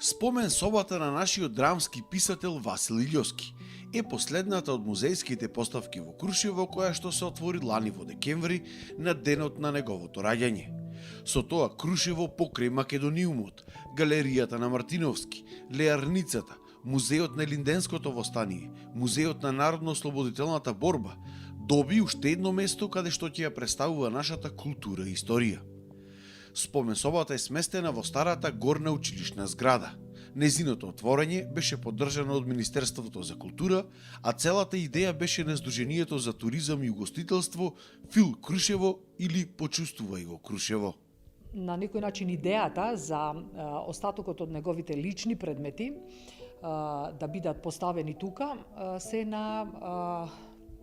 Спомен собата на нашиот драмски писател Васил Илјовски е последната од музејските поставки во Крушево која што се отвори лани во декември на денот на неговото раѓање. Со тоа Крушево покрај Македониумот, галеријата на Мартиновски, Леарницата, музеот на Линденското востание, музеот на народно-ослободителната борба доби уште едно место каде што ќе ја представува нашата култура и историја. Спомен собата е сместена во старата горна училишна зграда. Незиното отворање беше поддржано од Министерството за култура, а целата идеја беше на Сдруженијето за туризам и угостителство Фил Крушево или Почувствувај го Крушево. На некој начин идејата за остатокот од неговите лични предмети да бидат поставени тука се на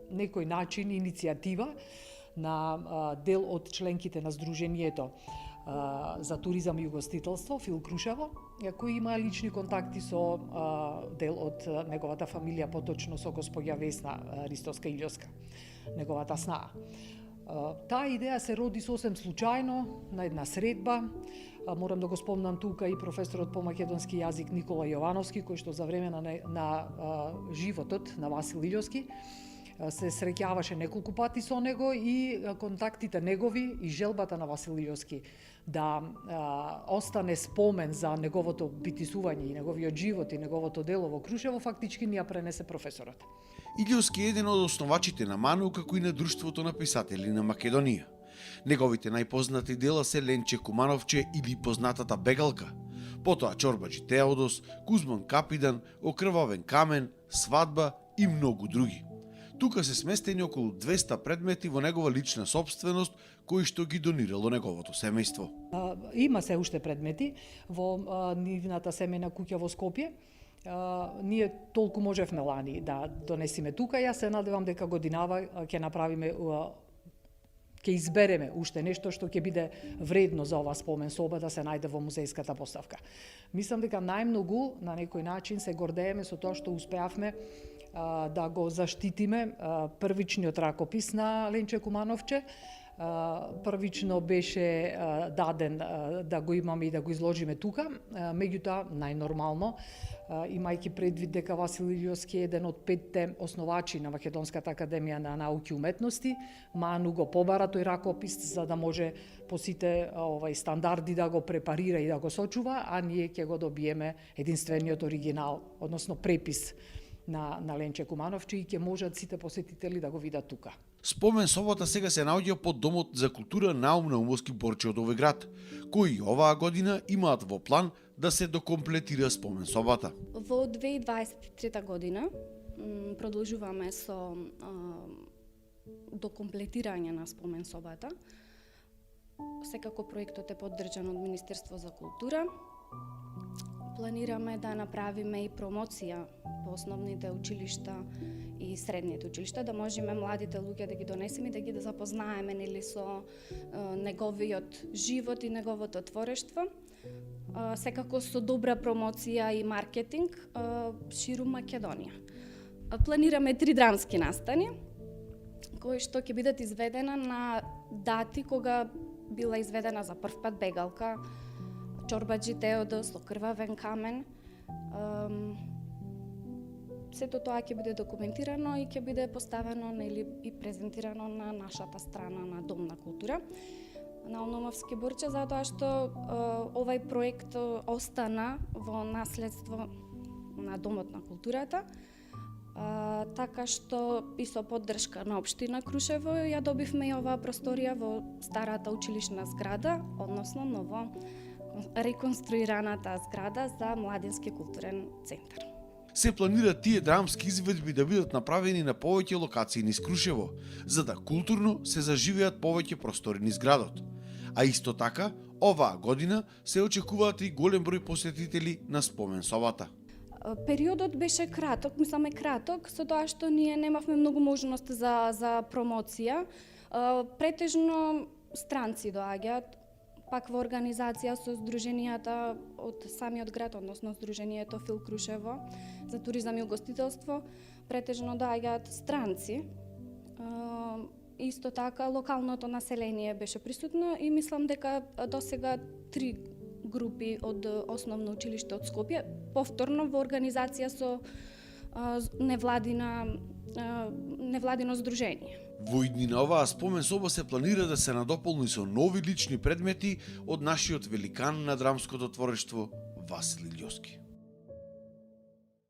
некој начин иницијатива на дел од членките на Сдруженијето за туризам и угостителство Фил Крушево, кои има лични контакти со дел од неговата фамилија, поточно со госпоѓа Весна Ристовска Илјовска, неговата снаа. Таа идеја се роди сосем случајно на една средба. Морам да го спомнам тука и професорот по македонски јазик Никола Јовановски, кој што за време на животот на Васил Илјовски се среќаваше неколку пати со него и контактите негови и желбата на Васил Илјовски да остане спомен за неговото битисување и неговиот живот и неговото дело во Крушево фактички ни ја пренесе професорот. Илјовски е еден од основачите на МАНУ како и на Друштвото на писатели на Македонија. Неговите најпознати дела се Ленче Кумановче или познатата Бегалка, потоа Чорбаджи Теодос, Кузман Капидан, Окрвавен камен, Свадба и многу други. Тука се сместени околу 200 предмети во негова лична собственост, кои што ги донирало неговото семејство. Има се уште предмети во нивната семејна куќа во Скопје. Ние толку можевме лани да донесиме тука. Јас се надевам дека годинава ќе направиме, ќе избереме уште нешто што ќе биде вредно за ова спомен соба да се најде во музејската поставка. Мислам дека најмногу на некој начин се гордееме со тоа што успеавме да го заштитиме првичниот ракопис на Ленче Кумановче. Првично беше даден да го имаме и да го изложиме тука, меѓутоа најнормално, имајќи предвид дека Васил Илјовски е еден од 5 основачи на Македонската академија на науки и уметности, МАНУ го побара тој ракопис за да може по сите стандарди да го препарира и да го сочува, а ние ќе го добиеме единствениот оригинал, односно препис на Ленче Кумановче и ќе можат сите посетители да го видат тука. Спомен собата сега се наоѓа под Домот за култура Наум Наумовски Борче од овој град, кои оваа година имаат во план да се докомплетира спомен собата. Во 2023 година продолжуваме со докомплетирање на спомен собата. Секако проектот е поддржан од Министерство за култура. Планираме да направиме и промоција по основните училишта и средните училишта, да можеме младите луѓе да ги донесеме и да ги запознаеме со неговиот живот и неговото творештво. Секако со добра промоција и маркетинг ширум Македонија. Планираме 3 драмски настани, кои што ќе бидат изведена на дати кога била изведена за прв пат Бегалка, Чорбаджи Теодос, Окрвавен камен. Сето тоа ќе биде документирано и ќе биде поставено и презентирано на нашата страна на Дом на култура на Наумовски Борче, затоа што овај проект остана во наследство на Домот на културата, така што и со поддршка на општина Крушево ја добивме и оваа просторија во старата училишна зграда, односно ново реконструираната зграда за Младински културен центар. Се планира тие драмски изведби да бидат направени на повеќе локации низ Крушево, за да културно се заживеат повеќе простори низ градот. А исто така, оваа година се очекуваат и голем број посетители на спомен собата. Периодот беше краток, мисламе краток, со тоа што ние немавме многу можности за промоција. Претежно странци доаѓаат, пак во организација со Сдруженијата од самиот град, односно Сдруженијето Фил Крушево за туризам и угостителство, претежно доаѓаат странци. Исто така локалното население беше присутно и мислам дека досега 3 групи од Основно училиште од Скопје, повторно во организација со невладино здружение. Во иднина оваа спомен соба се планира да се надополни со нови лични предмети од нашиот великан на драмското творештво Васил Илјовски.